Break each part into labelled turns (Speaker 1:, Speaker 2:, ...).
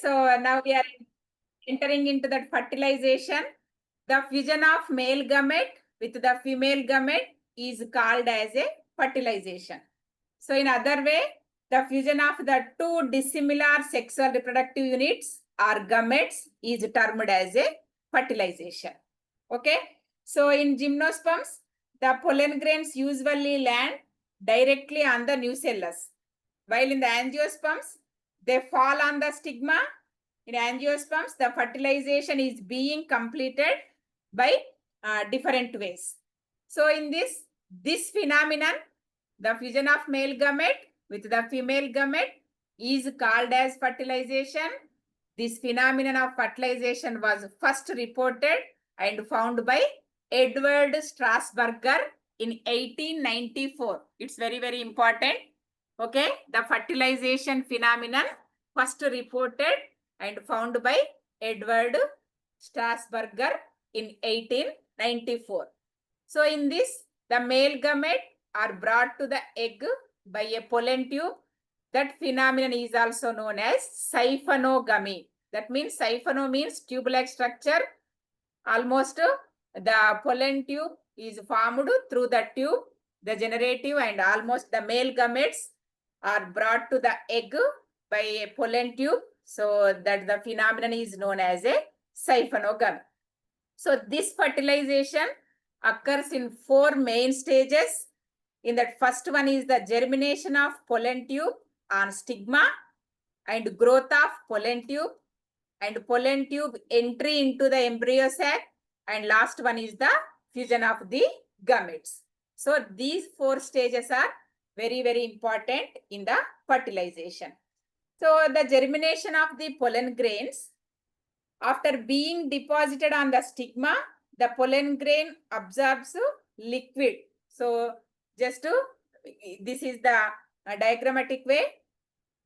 Speaker 1: So now we are entering into that fertilization. The fusion of male gamete with the female gamete is called as a fertilization. So in other way, the fusion of the two dissimilar sexual reproductive units or gametes is termed as a fertilization. Okay. So in gymnosperms, the pollen grains usually land directly on the nucellus, while in the angiosperms, they fall on the stigma. In angiosperms, the fertilization is being completed by different ways. So in this phenomenon, the fusion of male gamete with the female gamete is called as fertilization. This phenomenon of fertilization was first reported and found by Edward Strasburger in 1894. It's very, very important. Okay, the fertilization phenomenon first reported and found by Edward Strasburger in 1894. So in this, the male gamete are brought to the egg by a pollen tube. That phenomenon is also known as siphonogamy. That means siphono means tube-like structure. Almost the pollen tube is formed through the tube, the generative, and almost the male gametes are brought to the egg by a pollen tube. So that the phenomenon is known as a siphonogamy. So this fertilization occurs in 4 main stages. In that first one is the germination of pollen tube on stigma and growth of pollen tube and pollen tube entry into the embryo sac, and last one is the fusion of the gametes. So these 4 stages are very, very important in the fertilization. So the germination of the pollen grains, after being deposited on the stigma, the pollen grain absorbs liquid. So just this is the diagrammatic way.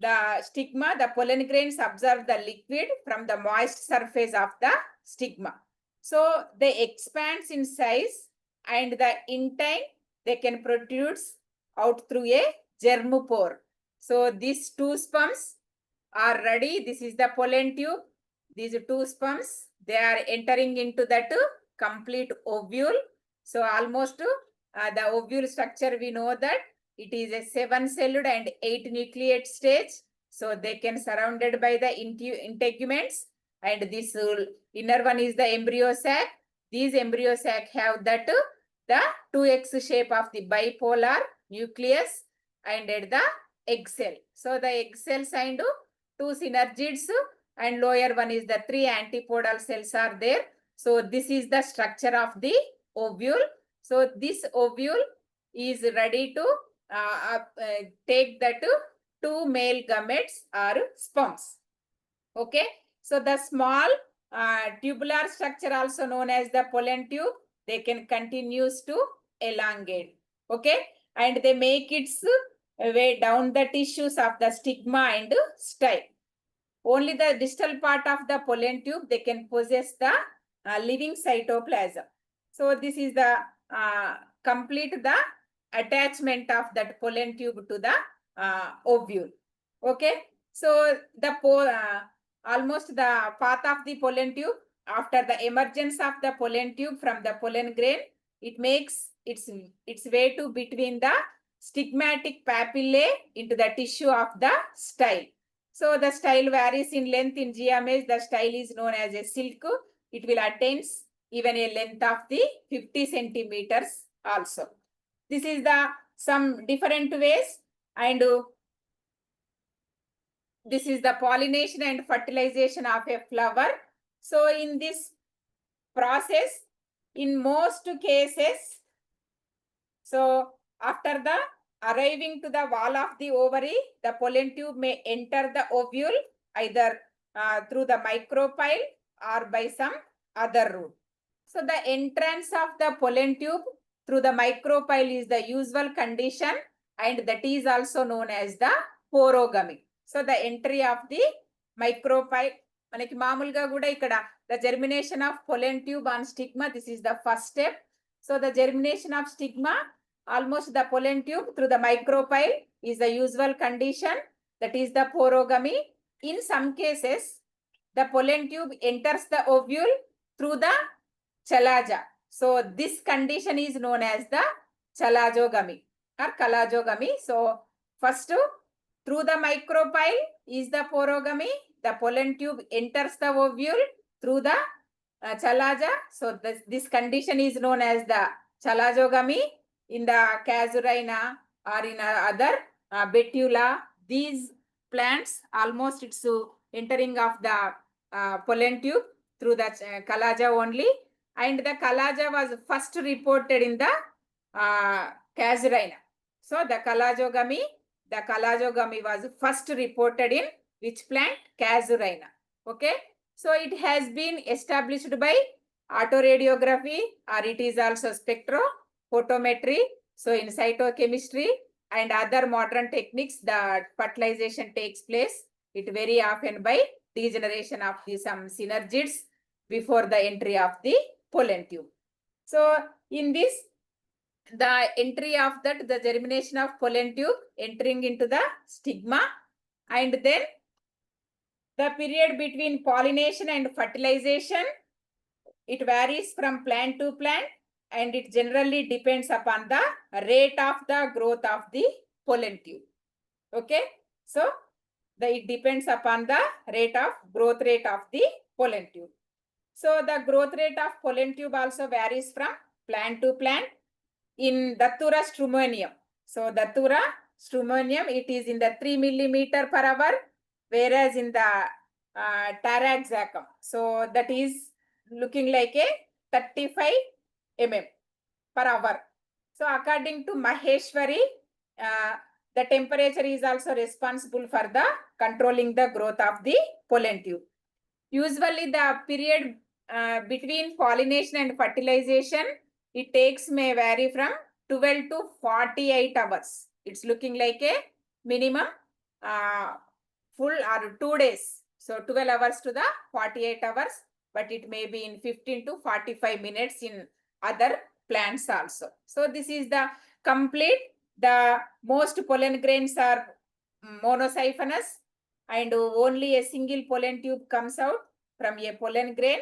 Speaker 1: The stigma, the pollen grains absorb the liquid from the moist surface of the stigma. So they expand in size, and in time they can protrude out through a germopore. So these 2 sperms are ready. This is the pollen tube. These 2 sperms, they are entering into that complete ovule. So almost the ovule structure, we know that it is a 7-celled and 8 nucleate stage. So they can surrounded by the integuments, and this inner one is the embryo sac. These embryo sac have that the 2x shape of the bipolar nucleus and at the egg cell. So the egg cells and 2 synergids, and lower one is the 3 antipodal cells are there. So this is the structure of the ovule. So this ovule is ready to take that 2 male gametes or sperms. Okay. So the small tubular structure, also known as the pollen tube, they can continues to elongate. Okay. And they make its way down the tissues of the stigma and style. Only the distal part of the pollen tube, they can possess the living cytoplasm. So this is the complete the attachment of that pollen tube to the ovule. Okay. So the almost the path of the pollen tube, after the emergence of the pollen tube from the pollen grain, it makes its way to between the stigmatic papillae into the tissue of the style. So the style varies in length. In GMH, the style is known as a silk. It will attain even a length of the 50 centimeters also. This is the some different ways, and this is the pollination and fertilization of a flower. So in this process, in most cases, so after the arriving to the wall of the ovary, the pollen tube may enter the ovule either through the micropyle or by some other route. So the entrance of the pollen tube through the micropyle is the usual condition, and that is also known as the porogamy. So the entry of the micropyle, manaki mamulga kuda ikkada the germination of pollen tube on stigma, this is the first step. So the germination of stigma, almost the pollen tube through the micropyle is the usual condition, that is the porogamy. in some cases, the pollen tube enters the ovule through the chalaza. So this condition is known as the chalazogamy or kalazogamy. So first, through the micropyle is the porogamy. The pollen tube enters the ovule through the chalaza. So this condition is known as the chalazogamy. In the casuarina or in other betula, these plants almost it's entering of the pollen tube through the chalaza only, and the chalaza was first reported in the casuarina. So the chalazogamy was first reported in which plant? Casuarina. Okay, so it has been established by autoradiography, or it is also spectrophotometry. So in cytochemistry and other modern techniques, the fertilization takes place. It very often by degeneration of some synergids before the entry of the pollen tube. So in this, the entry of that, the germination of pollen tube entering into the stigma, and then the period between pollination and fertilization, it varies from plant to plant, and it generally depends upon the rate of the growth of the pollen tube. Okay, so it depends upon the growth rate of the pollen tube. So the growth rate of pollen tube also varies from plant to plant. In Datura strumonium, so Datura strumonium, it is in the 3 millimeter per hour, whereas in the Taraxacum, so that is looking like a 35 mm per hour. So according to Maheshwari, the temperature is also responsible for the controlling the growth of the pollen tube. Usually the period between pollination and fertilization, it takes may vary from 12 to 48 hours. It's looking like a minimum full or 2 days. So 12 hours to the 48 hours, but it may be in 15 to 45 minutes in other plants also. So this is the complete. The most pollen grains are monosiphonous, and only a single pollen tube comes out from a pollen grain,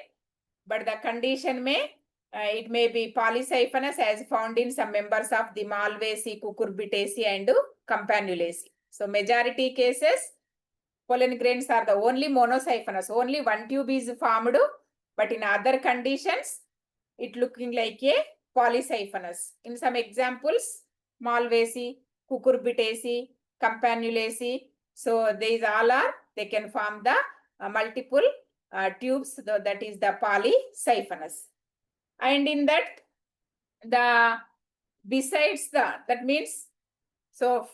Speaker 1: but the condition may it may be polysiphonous as found in some members of the Malvaceae, Cucurbitaceae and Campanulaceae. So majority cases, pollen grains are the only monosiphonous, only one tube is formed, but in other conditions, it looking like a polysiphonous. In some examples, Malvaceae, Cucurbitaceae, Campanulaceae, so these all are, they can form the multiple tubes, that is the polysiphonous. And in that, the besides that means, so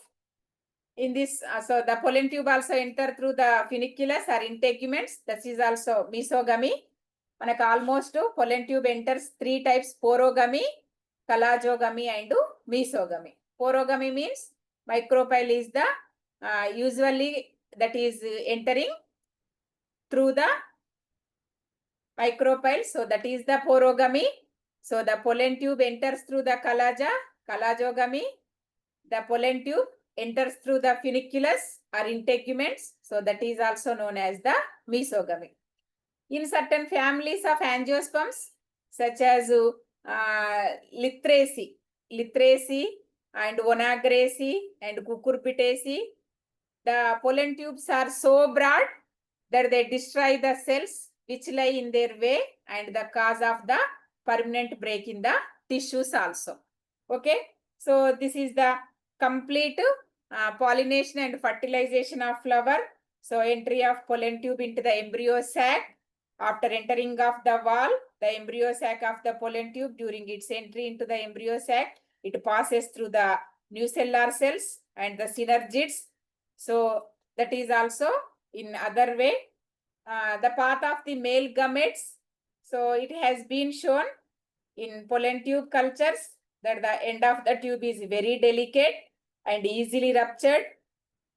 Speaker 1: in this, so the pollen tube also enter through the funiculus or integuments. That is also mesogamy. Manaku almost pollen tube enters 3 types: porogamy, kalazogamy and mesogamy. Porogamy means micropyle is the usually that is entering through the micropyle. So that is the porogamy. So the pollen tube enters through the kalazogamy. The pollen tube enters through the funiculus or integuments. So that is also known as the mesogamy. In certain families of angiosperms, such as Lythraceae and Onagraceae and Cucurbitaceae, the pollen tubes are so broad that they destroy the cells which lie in their way and the cause of the permanent break in the tissues also. Okay, so this is the complete pollination and fertilization of flower. So entry of pollen tube into the embryo sac. After entering of the wall, the embryo sac of the pollen tube, during its entry into the embryo sac, it passes through the nucellar cells and the synergids. So that is also in other way. The path of the male gametes. So it has been shown in pollen tube cultures that the end of the tube is very delicate and easily ruptured.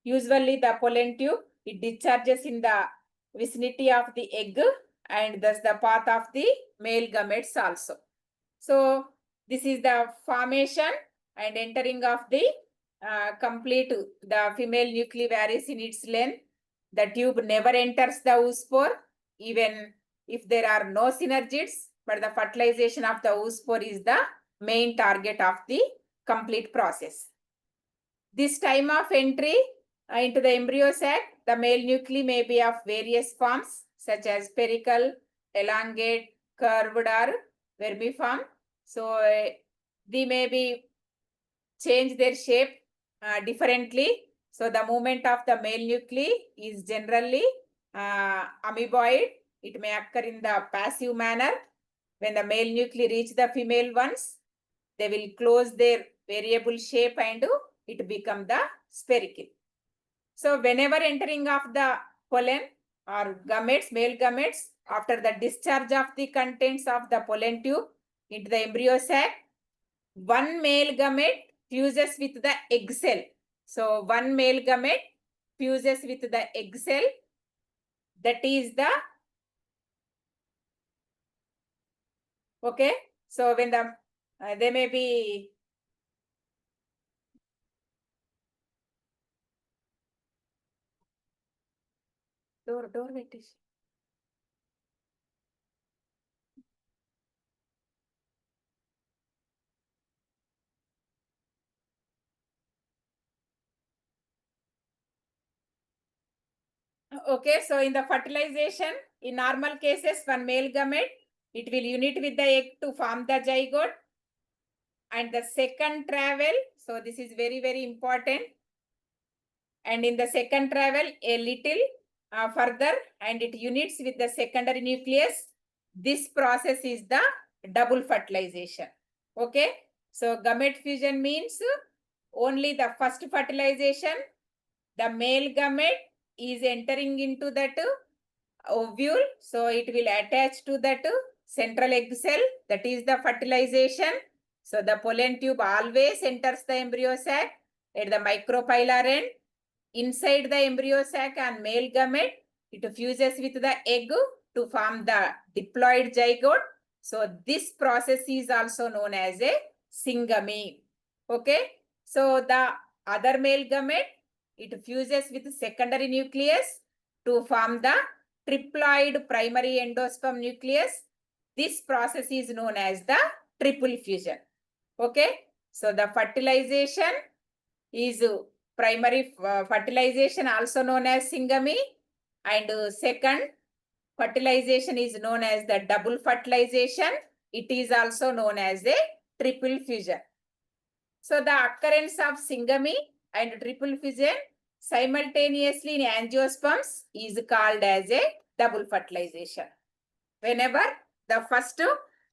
Speaker 1: Usually the pollen tube, it discharges in the vicinity of the egg, and thus the path of the male gametes also. So this is the formation and entering of the complete the female nuclearis in its length, the tube never enters the oospore, even if there are no synergids, but the fertilization of the oospore is the main target of the complete process. This time of entry into the embryo sac, the male nuclei may be of various forms, such as spherical, elongate, curved, or vermiform. So they may be change their shape differently. So the movement of the male nuclei is generally amoeboid. It may occur in the passive manner. When the male nuclei reach the female ones, they will close their variable shape and it become the spherical. So whenever entering of the pollen or gametes, male gametes, after the discharge of the contents of the pollen tube into the embryo sac, one male gamete fuses with the egg cell. So one male gamete fuses with the egg cell. That is the, okay. So when the, they may be, door wait is. Okay, so in the fertilization, in normal cases, one male gamete, it will unite with the egg to form the zygote. And the second travel, so this is very, very important. And in the second travel, a little further, and it unites with the secondary nucleus. This process is the double fertilization. Okay, so gamete fusion means only the first fertilization, the male gamete is entering into that ovule, so it will attach to that central egg cell, that is the fertilization. So the pollen tube always enters the embryo sac at the micropylar end. Inside the embryo sac and male gamete, it fuses with the egg to form the diploid zygote. So this process is also known as a syngamy. Okay, so the other male gamete, it fuses with secondary nucleus to form the triploid primary endosperm nucleus. This process is known as the triple fusion. Okay, so the fertilization is primary fertilization, also known as syngamy, and second fertilization is known as the double fertilization. It is also known as a triple fusion. So the occurrence of syngamy and triple fusion simultaneously in angiosperms is called as a double fertilization. Whenever the first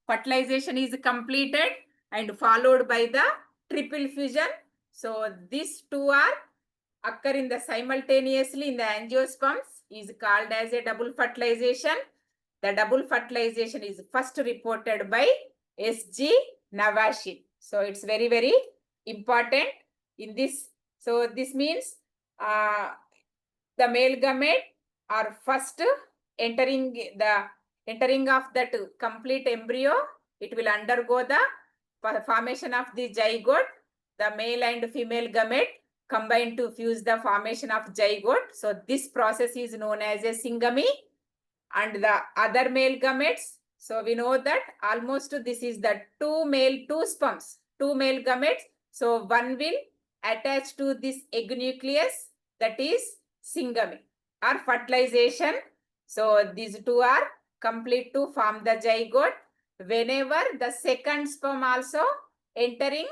Speaker 1: fertilization is completed and followed by the triple fusion, so these two are occur in the simultaneously in the angiosperms is called as a double fertilization. The double fertilization is first reported by S.G. Navashin. So it's very, very important in this. So this means the male gamete are first entering of that complete embryo. It will undergo the formation of the zygote. The male and female gamete combine to fuse the formation of zygote. So this process is known as a syngamy. And the other male gametes, so we know that almost this is the two sperms, two male gametes. So one will attach to this egg nucleus, that is syngamy or fertilization. So these two are complete to form the zygote. Whenever the second sperm also entering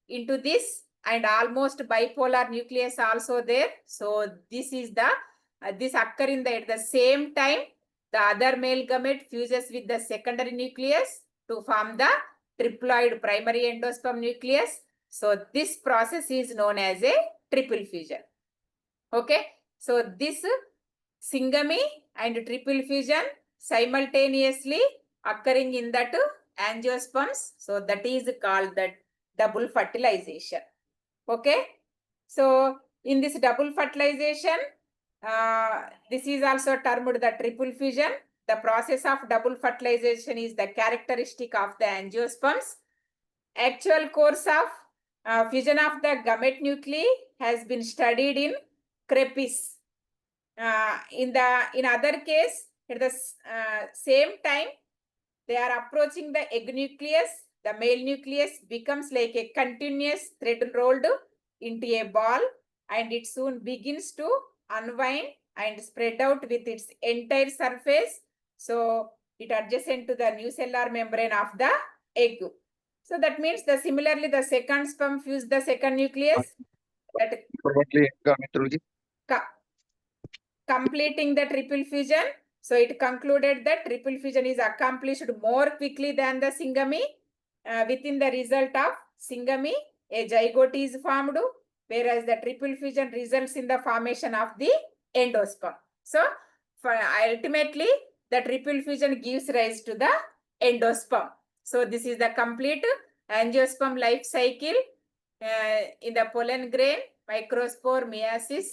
Speaker 1: into this, and almost bipolar nucleus also there. So this is the this occur in the at the same time the other male gamete fuses with the secondary nucleus to form the triploid primary endosperm nucleus. So this process is known as a triple fusion. Okay, so this syngamy and triple fusion simultaneously occurring in that angiosperms. So that is called that double fertilization. Okay, so in this double fertilization, this is also termed the triple fusion. The process of double fertilization is the characteristic of the angiosperms. Actual course of fusion of the gamete nuclei has been studied in Crepis. In other case, at the same time, they are approaching the egg nucleus. The male nucleus becomes like a continuous thread rolled into a ball, and it soon begins to unwind and spread out with its entire surface. So it adjacent to the nucellular membrane of the egg. So that means similarly the second sperm fuse the second nucleus, that completing the triple fusion. So it concluded that triple fusion is accomplished more quickly than the syngamy. Within the result of syngamy, a zygote is formed, whereas the triple fusion results in the formation of the endosperm. So ultimately, the triple fusion gives rise to the endosperm. So this is the complete angiosperm life cycle in the pollen grain, microspore, meiosis.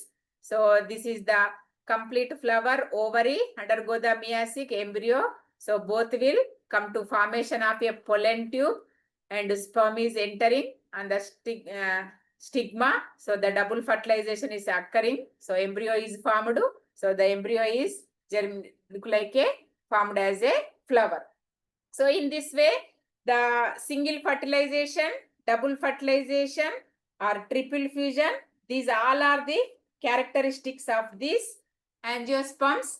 Speaker 1: So this is the complete flower, ovary, undergo the meiosis, embryo. So both will come to formation of a pollen tube, and sperm is entering on the stigma. So the double fertilization is occurring. So embryo is formed. So the embryo is look like a formed as a flower. So in this way, the single fertilization, double fertilization, or triple fusion, these all are the characteristics of these angiosperms.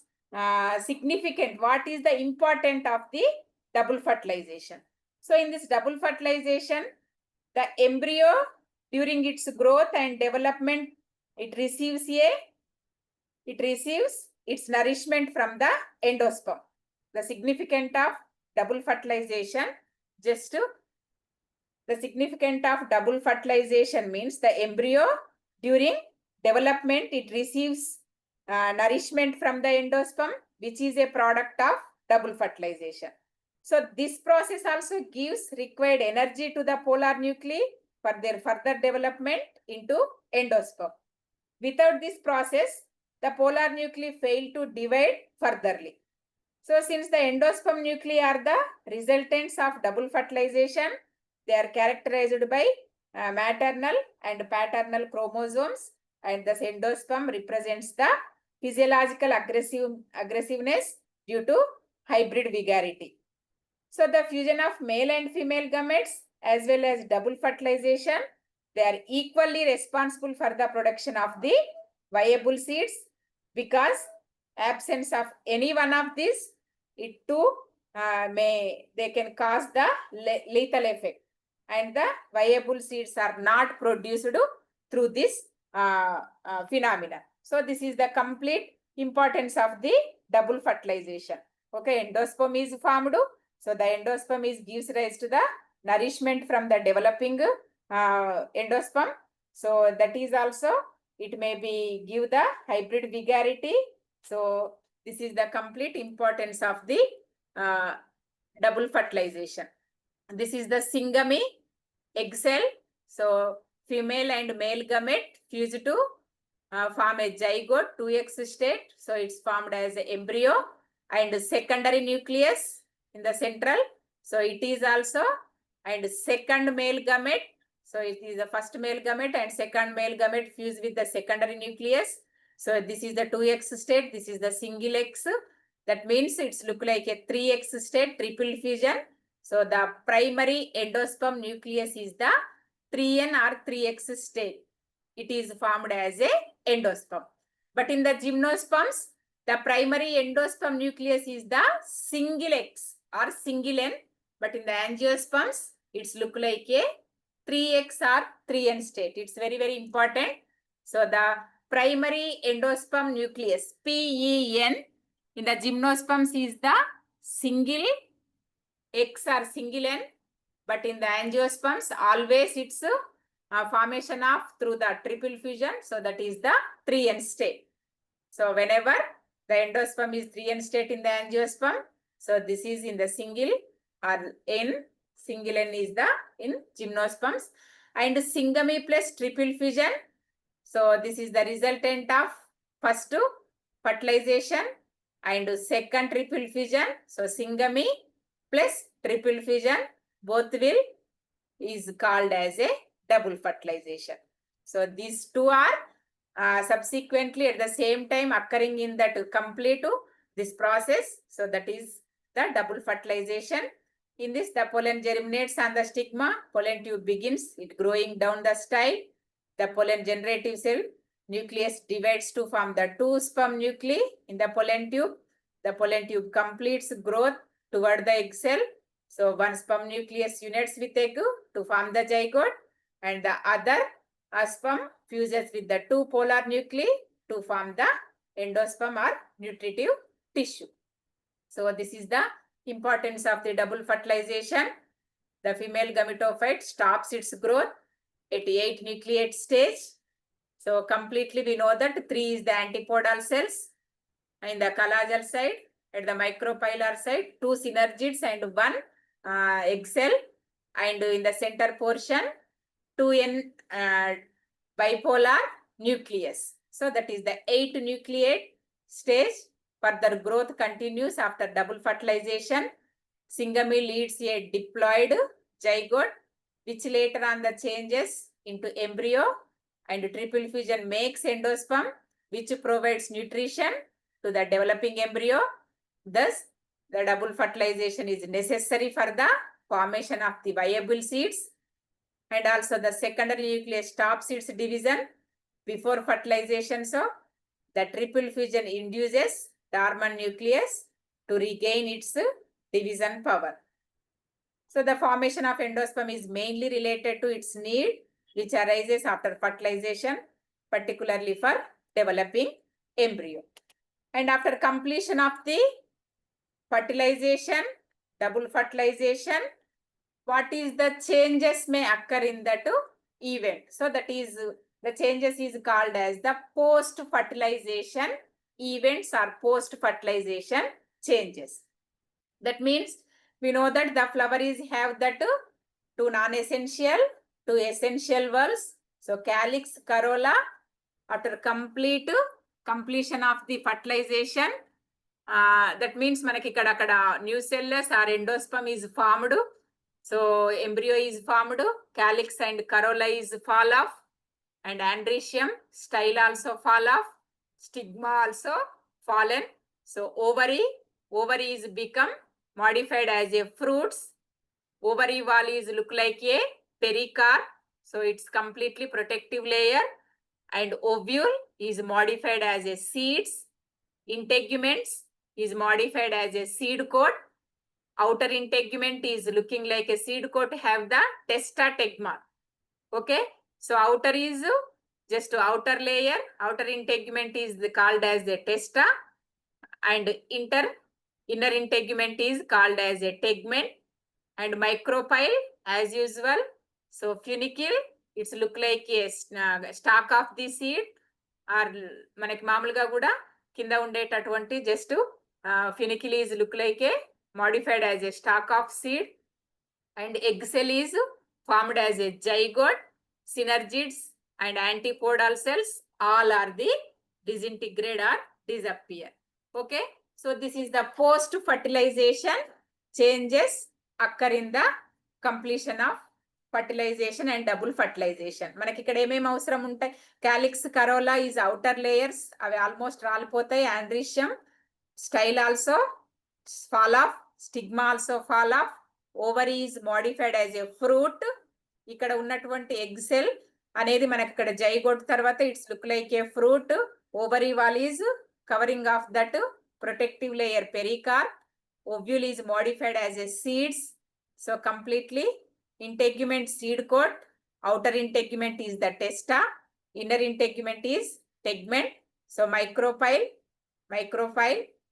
Speaker 1: Significant. What is the important of the double fertilization? So in this double fertilization, the embryo during its growth and development, it receives its nourishment from the endosperm. The significance of double fertilization, the significance of double fertilization means the embryo during development, it receives nourishment from the endosperm, which is a product of double fertilization. So this process also gives required energy to the polar nuclei for their further development into endosperm. Without this process, the polar nuclei fail to divide furtherly. So since the endosperm nuclei are the resultants of double fertilization, they are characterized by maternal and paternal chromosomes, and thus endosperm represents the physiological aggressiveness due to hybrid vigarity. So the fusion of male and female gametes as well as double fertilization, they are equally responsible for the production of the viable seeds, because absence of any one of these, it too they can cause the lethal effect, and the viable seeds are not produced through this phenomena. So this is the complete importance of the double fertilization. Okay, endosperm is formed. So the endosperm gives rise to the nourishment from the developing endosperm. So that is also, it may be give the hybrid vigarity. So this is the complete importance of the double fertilization. This is the syngamy, egg cell. So female and male gamete fuse to form a zygote, 2x state. So it's formed as an embryo, and secondary nucleus in the central. So it is also, and second male gamete. So it is the first male gamete and second male gamete fuse with the secondary nucleus. So this is the 2x state. This is the single X. That means it's look like a 3x state, triple fusion. So the primary endosperm nucleus is the 3n or 3x state. It is formed as a endosperm. But in the gymnosperms, the primary endosperm nucleus is the single X or single N. But in the angiosperms, it's look like a 3x or 3n state. It's very, very important. So the primary endosperm nucleus, PEN, in the gymnosperms is the single X or single N, but in the angiosperms, always it's formation of through the triple fusion. So that is the 3n state. So whenever the endosperm is 3n state in the angiosperm, so this is in the single or N. Single N is the in gymnosperms, and syngamy plus triple fusion. So this is the resultant of first fertilization and second triple fusion. So syngamy plus triple fusion, both will is called as a double fertilization. So these two are subsequently at the same time occurring in that complete this process. So that is the double fertilization. In this, the pollen germinates on the stigma, pollen tube begins it growing down the style. The pollen generative cell nucleus divides to form the two sperm nuclei in the pollen tube. The pollen tube completes growth toward the egg cell. So one sperm nucleus unites with egg to form the zygote, and the other sperm fuses with the two polar nuclei to form the endosperm or nutritive tissue. So this is the importance of the double fertilization. The female gametophyte stops its growth at 8 nucleate stage. So completely we know that 3 is the antipodal cells. In the callagel side, at the micropylar side, 2 synergids and 1 egg cell. And in the center portion, 2n bipolar nucleus. So that is the 8 nucleate stage. Further growth continues after double fertilization. Syngamy leads a diploid zygote, which later on the changes into embryo, and triple fusion makes endosperm, which provides nutrition to the developing embryo. Thus, the double fertilization is necessary for the formation of the viable seeds. And also the secondary nucleus stops its division before fertilization. So the triple fusion induces dormant nucleus to regain its division power. So the formation of endosperm is mainly related to its need, which arises after fertilization, particularly for developing embryo. And after completion of the fertilization, double fertilization, what is the changes may occur in that event? So that is the changes is called as the post fertilization events or post fertilization changes. That means we know that the flower is have that 2 non-essential, 2 essential whorls. So calyx, corolla. After completion of the fertilization, that means manaki ikkada nucellus or endosperm is formed. So embryo is formed, calyx and corolla is fall off, and androecium, style also fall off, stigma also fallen. So ovary is become modified as a fruits. Ovary wall is look like a pericarp. So it's completely protective layer. And ovule is modified as a seeds. Integuments is modified as a seed coat. Outer integument is looking like a seed coat, have the testa tegma. Okay, so outer is just outer layer. Outer integument is called as a testa, and inner integument is called as a tegment. And micropyle as usual. So funicle, it's look like a stalk of the seed, or manaki మామూలుగా కూడా కింద ఉండేటటువంటి just funicle is look like a modified as a stalk of seed. And egg cell is formed as a zygote. Synergids and antipodal cells all are the disintegrate or disappear. Okay, so this is the post fertilization changes occur in the completion of fertilization and double fertilization. మనకి ఇక్కడ ఏమేమి అవసరం ఉంటాయి? calyx, corolla is outer layers, అవి almost రాలిపోతాయి. androecium, style also fall off, stigma also fall off. ovary is modified as a fruit. ఇక్కడ ఉన్నటువంటి egg cell అనేది మనకి ఇక్కడ జైగోట్ తర్వాత it's look like A fruit. ovary wall is covering of that protective layer pericarp. Ovule is modified as a seeds. So completely integument seed coat. Outer integument is the testa. Inner integument is tegment. So micropyle.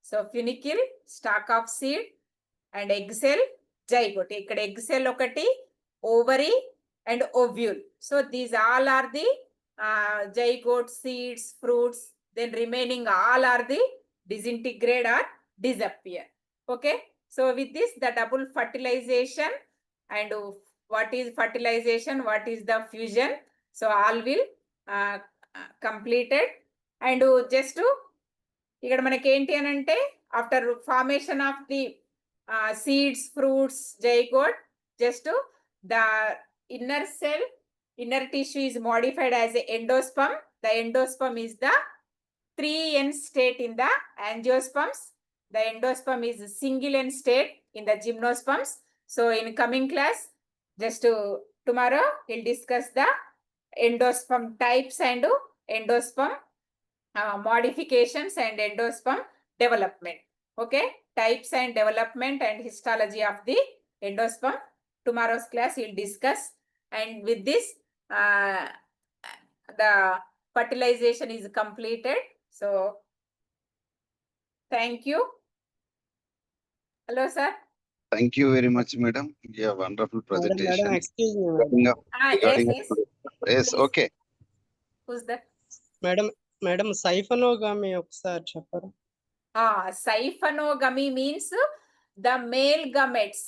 Speaker 1: So funicle, stalk of seed, and egg cell, zygote. Ikkada egg cell okati, ovary and ovule. So these all are the zygote, seeds, fruits. Then remaining all are the disintegrate or disappear. Okay, so with this the double fertilization and what is fertilization, what is the fusion, so all will completed. And just ఇక్కడ మనకి ఏంటి అని అంటే after formation of the seeds, fruits, zygote, just the inner cell, inner tissue is modified as a endosperm. the endosperm is the 3N state in the angiosperms. The endosperm is single N state in the gymnosperms. So in coming class, just tomorrow we'll discuss the endosperm types and endosperm modifications and endosperm development. Okay, types and development and histology of the endosperm. Tomorrow's class we'll discuss, and with this the fertilization is completed. So thank you. Hello, sir.
Speaker 2: Thank you very much, madam. Yeah, wonderful presentation.
Speaker 3: Madam, excuse me, madam.
Speaker 1: Yes.
Speaker 2: Yes,
Speaker 1: Please.
Speaker 2: okay.
Speaker 1: Who's that?
Speaker 3: Madam, siphonogamy ఒకసారి చెప్పరా?
Speaker 1: Siphonogamy means the male gametes.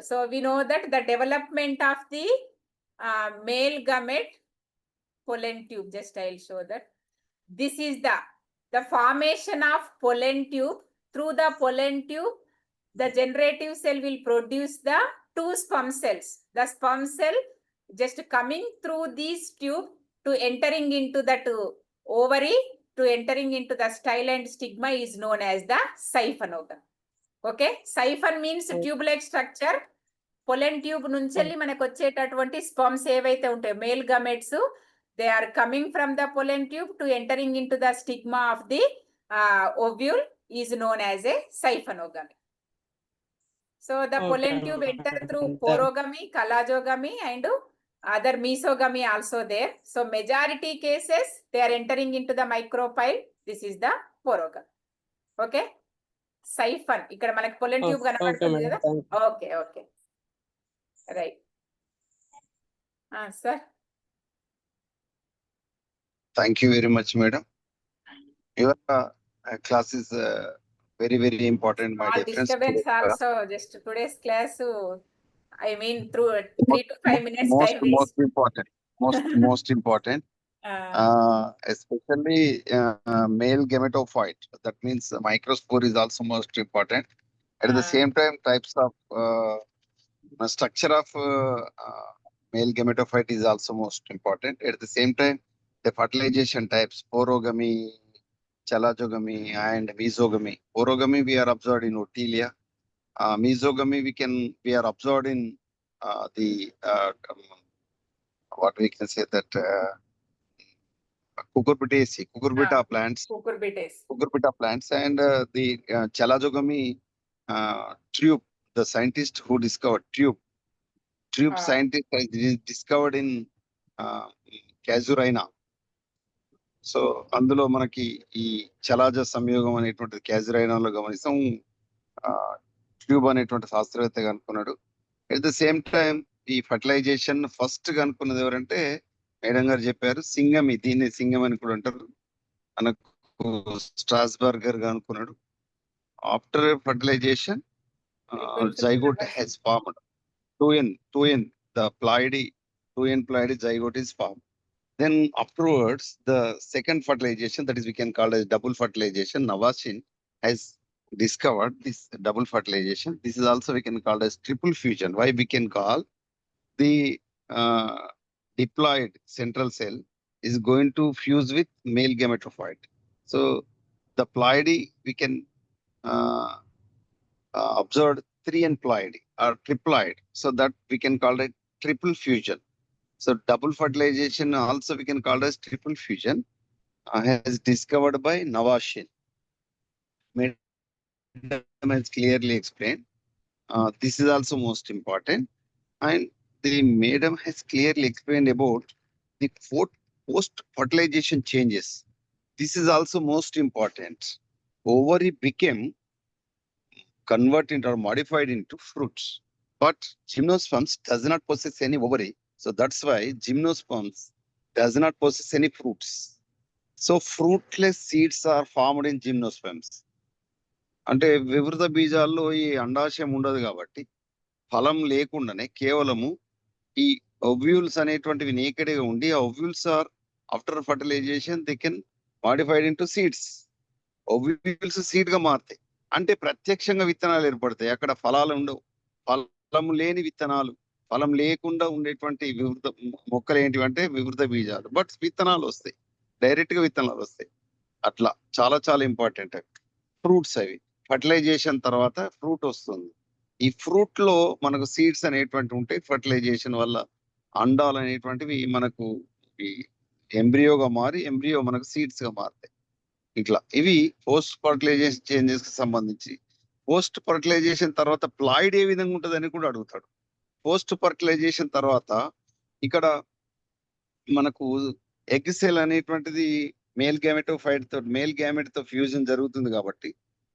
Speaker 1: So we know that the development of the male gamete pollen tube. Just I'll show that. This is the formation of pollen tube. Through the pollen tube, the generative cell will produce the 2 sperm cells. The sperm cell just coming through this tube to entering into that ovary, to entering into the style and stigma is known as the siphonogamy. Okay, siphon means tube-like structure. Pollen tube నుంచెల్లి మనకు వచ్చేటటువంటి sperms ఏవైతే ఉంటాయో male గమెట్స్, they are coming from the pollen tube to entering into the stigma of the ovule is known as a siphonogamy. So the pollen tube enter through porogamy, collagogamy and other mesogamy also there. So majority cases they are entering into the micropyle. This is the porogamy. Okay, siphon ఇక్కడ మనకి pollen tube కనబడుతుంది కదా. Okay, right. Sir.
Speaker 2: Thank you very much, madam. Your class is very, very important, my dear friends.
Speaker 1: Disturbance also, just today's class, I mean through 3 to 5 minutes time.
Speaker 2: Most important. Most important. Especially male gametophyte. That means microspore is also most important. At the same time, types of structure of male gametophyte is also most important. At the same time, the fertilization types, porogamy, chalazogamy and mesogamy. Porogamy we are observed in Otilia. Mesogamy we are observed in the what we can say that cucurbita plants. Cucurbita plants and the chalazogamy tube. The scientist who discovered tube scientist has discovered in Casuarina. So అందులో మనకి ఈ చలాజ సంయోగం అనేటువంటి క్యాజరైనాలో గమనిస్తాం. Tube అనేటువంటి శాస్త్రవేత్త కనుక్కున్నాడు. At the same time ఈ fertilisation first కనుక్కున్నది ఎవరంటే మేడం గారు చెప్పారు, సింగమి. దీన్ని సింగం అని కూడా అంటారు. మనకు స్ట్రాస్బర్గర్ కనుక్కున్నాడు. After fertilization zygote has formed. 2N the ploidy 2N ploidy zygote is formed. Then afterwards, the second fertilization, that is we can call as double fertilization, Navashin has discovered this double fertilization. This is also we can call as triple fusion. Why we can call the diploid central cell is going to fuse with male gametophyte. So the ploidy we can observe 3N ploidy or triploid. So that we can call it triple fusion. So double fertilization also we can call as triple fusion has discovered by Navashin. Madam has clearly explained. This is also most important, and the madam has clearly explained about the post-fertilization changes. This is also most important. Ovary became converted or modified into fruits, but gymnosperms does not possess any ovary. So that's why gymnosperms does not possess any fruits. So fruitless seeds are formed in gymnosperms. అంటే వివృత బీజాల్లో ఈ అండాశయం ఉండదు కాబట్టి ఫలం లేకుండానే కేవలము ఈ ovules అనేటువంటివి నేకెడ్గా ఉండి ఆ ovules are after fertilization they can modified into seeds. Ovules seed గా మారుతాయి. అంటే ప్రత్యక్షంగా విత్తనాలు ఏర్పడతాయి. అక్కడ ఫలాలు ఉండవు. ఫలం లేని విత్తనాలు, ఫలం లేకుండా ఉండేటువంటి వివృత మొక్కలు ఏంటివంటే వివృత బీజాలు, బట్ విత్తనాలు వస్తాయి. డైరెక్ట్ గా విత్తనాలు వస్తాయి. అట్లా చాలా చాలా ఇంపార్టెంట్ అవి. ఫ్రూట్స్ అవి ఫర్టిలైజేషన్ తర్వాత ఫ్రూట్ వస్తుంది. ఈ ఫ్రూట్ లో మనకు సీడ్స్ అనేటువంటి ఉంటాయి. ఫర్టిలైజేషన్ వల్ల అండాలు అనేటువంటివి మనకు ఈ ఎంబ్రియోగా మారి ఎంబ్రియో మనకు సీడ్స్ గా మారుతాయి. ఇట్లా ఇవి పోస్ట్ ఫర్టిలైజేషన్ చేంజెస్ కి సంబంధించి. పోస్ట్ ఫర్టిలైజేషన్ తర్వాత ప్లాయిడ్ ఏ విధంగా ఉంటుందని కూడా అడుగుతాడు. పోస్ట్ ఫర్టిలైజేషన్ తర్వాత ఇక్కడ మనకు ఎగ్ సెల్ అనేటువంటిది మేల్ గ్యామెట్ తో ఫ్యూజన్ జరుగుతుంది కాబట్టి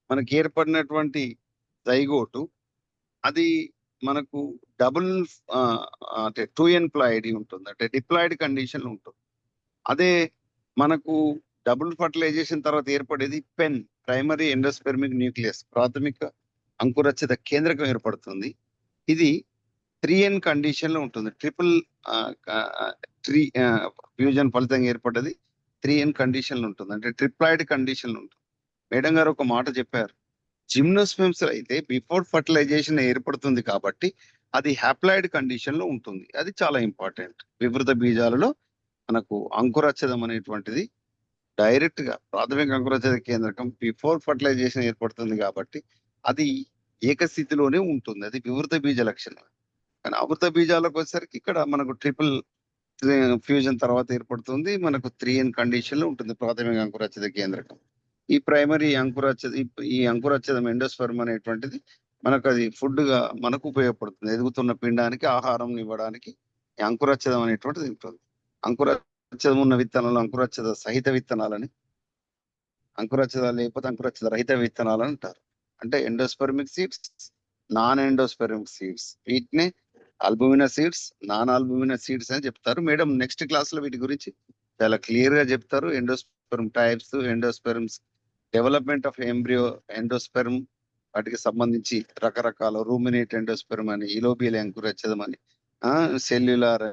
Speaker 2: మనకి ఏర్పడినటువంటి జైగోటు అది మనకు డబుల్ అంటే 2n ప్లాయిడ్ ఉంటుంది, అంటే డిప్లాయిడ్ కండిషన్ ఉంటుంది. అదే మనకు డబుల్ ఫర్టిలైజేషన్ తర్వాత ఏర్పడేది పెన్, ప్రైమరీ ఎండోస్పెర్మిక్ న్యూక్లియస్, ప్రాథమిక అంకురచ్ఛిద కేంద్రకం ఏర్పడుతుంది. ఇది 3n కండిషన్ లో ఉంటుంది. ట్రిపుల్ ఫ్యూజన్ ఫలితంగా ఏర్పడ్డది 3n కండిషన్ లో ఉంటుంది, అంటే ట్రిప్లాయిడ్ కండిషన్ లో ఉంటుంది. మేడం గారు ఒక మాట చెప్పారు, జిమ్నోస్పెమ్స్ అయితే బిఫోర్ ఫర్టిలైజేషన్ ఏర్పడుతుంది కాబట్టి అది హ్యాప్లాయిడ్ కండిషన్ లో ఉంటుంది. అది చాలా ఇంపార్టెంట్. వివృత బీజాలలో మనకు అంకురచ్ఛేదం అనేటువంటిది డైరెక్ట్ గా ప్రాథమిక అంకురచ్ఛేద కేంద్రకం బిఫోర్ ఫర్టిలైజేషన్ ఏర్పడుతుంది కాబట్టి అది ఏకస్థితిలోనే ఉంటుంది. అది వివృత బీజ లక్షణం. కానీ ఆవృత బీజాలకు వచ్చేసరికి ఇక్కడ మనకు ట్రిపుల్ ఫ్యూజన్ తర్వాత ఏర్పడుతుంది. మనకు 3n కండిషన్ లో ఉంటుంది ప్రాథమిక అంకురచ్ఛేద కేంద్రకం. ఈ ప్రైమరీ ఈ అంకురచ్ఛేదం ఎండోస్పెర్మ్ అనేటువంటిది మనకు అది ఫుడ్ గా మనకు ఉపయోగపడుతుంది. ఎదుగుతున్న పిండానికి ఆహారం ఇవ్వడానికి ఈ అంకురచ్ఛేదం అనేటువంటిది ఉంటుంది. అంకురచ్ఛేదం ఉన్న విత్తనాలు అంకురచ్ఛేద సహిత విత్తనాలని, అంకురచ్ఛేదాలు లేకపోతే అంకురచ్ఛేద రహిత విత్తనాలు అంటారు. అంటే endospermic seeds, non endospermic seeds, వీటిని albuminous seeds, non albuminous seeds అని చెప్తారు. మేడం నెక్స్ట్ క్లాస్ లో వీటి గురించి చాలా క్లియర్ గా చెప్తారు. Endosperm types, endosperms development of embryo, endosperm వాటికి సంబంధించి రకరకాల రూమినేట్ ఎండోస్పెర్మ్ అని, ఇలోబియల్ అంకురచ్ఛేదం అని, సెల్యులార్